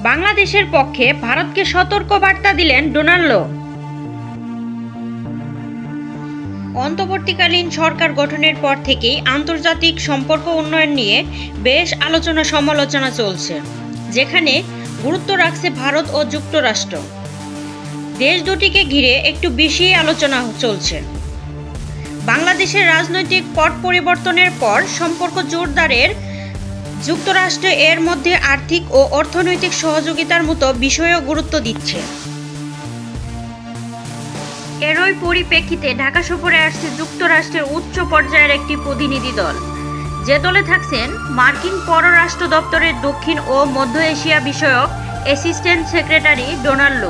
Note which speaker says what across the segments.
Speaker 1: বাংলাদেশের পক্ষে ভারতকে সতর্ক বার্তা দিলেন ডোনাল্ড। অন্তর্বর্তীকালীন সরকার গঠনের পর থেকেই আন্তর্জাতিক সম্পর্ক উন্নয়ন নিয়ে বেশ আলোচনা সমালোচনা চলছে, যেখানে গুরুত্ব রাখছে ভারত ও যুক্তরাষ্ট্র। দেশ দুটিকে ঘিরে একটু বেশি আলোচনা চলছে। বাংলাদেশের রাজনৈতিক পট পরিবর্তনের পর সম্পর্ক জোরদারের যুক্তরাষ্ট্র এর মধ্যে আর্থিক ও অর্থনৈতিক সহযোগিতার মতো বিষয়েও গুরুত্ব দিচ্ছে। এরই পরিপ্রেক্ষিতে ঢাকা সফরে আসছে যুক্তরাষ্ট্রের উচ্চ পর্যায়ের একটি প্রতিনিধি দল, যে দলে থাকছেন মার্কিন পররাষ্ট্র দপ্তরের দক্ষিণ ও মধ্য এশিয়া বিষয়ক অ্যাসিস্ট্যান্ট সেক্রেটারি ডোনাল্ড।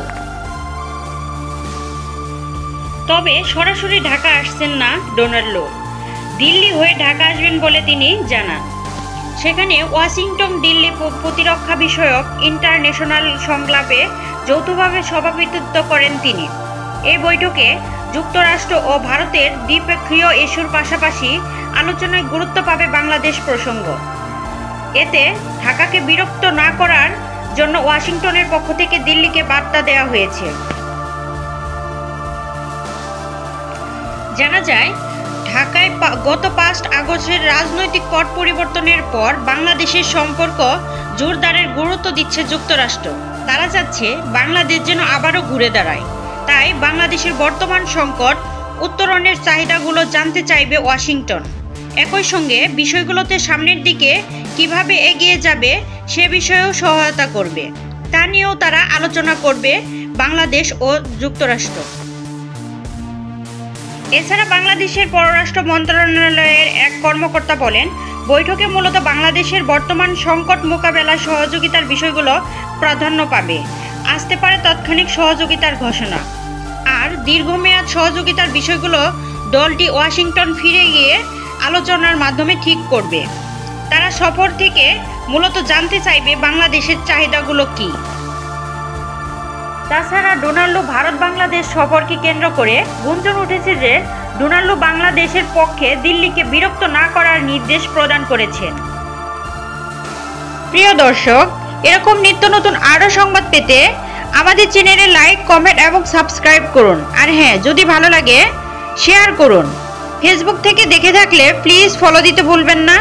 Speaker 1: তবে সরাসরি ঢাকা আসছেন না ডোনাল্ড, দিল্লি হয়ে ঢাকা আসবেন বলে তিনি জানান। সেখানে ওয়াশিংটন দিল্লি প্রতিরক্ষা বিষয়ক ইন্টারন্যাশনাল সংলাপে যৌথভাবে সভাপতিত্ব করেন তিনি। এই বৈঠকে যুক্তরাষ্ট্র ও ভারতের দ্বিপক্ষীয় ইস্যুর পাশাপাশি আলোচনায় গুরুত্ব পাবে বাংলাদেশ প্রসঙ্গ। এতে ঢাকাকে বিরক্ত না করার জন্য ওয়াশিংটনের পক্ষ থেকে দিল্লিকে বার্তা দেওয়া হয়েছে। জানা যায়, ঢাকায় গত 5 আগস্টের রাজনৈতিক পট পরিবর্তনের পর বাংলাদেশের সম্পর্ক জোরদারের গুরুত্ব দিচ্ছে যুক্তরাষ্ট্র। তারা চাচ্ছে বাংলাদেশ যেন আবারও ঘুরে দাঁড়ায়। তাই বাংলাদেশের বর্তমান সংকট উত্তরণের চাহিদাগুলো জানতে চাইবে ওয়াশিংটন। একই সঙ্গে বিষয়গুলোতে সামনের দিকে কিভাবে এগিয়ে যাবে সে বিষয়েও সহায়তা করবে। তা নিয়েও তারা আলোচনা করবে বাংলাদেশ ও যুক্তরাষ্ট্র। এছাড়া বাংলাদেশের পররাষ্ট্র মন্ত্রণালয়ের এক কর্মকর্তা বলেন, বৈঠকে মূলত বাংলাদেশের বর্তমান সংকট মোকাবেলায় সহযোগিতার বিষয়গুলো প্রাধান্য পাবে। আসতে পারে তাৎক্ষণিক সহযোগিতার ঘোষণা, আর দীর্ঘমেয়াদ সহযোগিতার বিষয়গুলো দলটি ওয়াশিংটন ফিরে গিয়ে আলোচনার মাধ্যমে ঠিক করবে। তারা সফর থেকে মূলত জানতে চাইবে বাংলাদেশের চাহিদাগুলো কী। তাছাড়া ডোনাল্ড ভারত বাংলাদেশ সফরকে কেন্দ্র করে গুঞ্জন উঠেছে যে ডোনাল্ড বাংলাদেশের পক্ষে দিল্লিকে বিরক্ত না করার নির্দেশ প্রদান করেছেন। প্রিয় দর্শক, এরকম নিত্য নতুন আরও সংবাদ পেতে আমাদের চ্যানেলে লাইক, কমেন্ট এবং সাবস্ক্রাইব করুন। আর হ্যাঁ, যদি ভালো লাগে শেয়ার করুন। ফেসবুক থেকে দেখে থাকলে প্লিজ ফলো দিতে ভুলবেন না।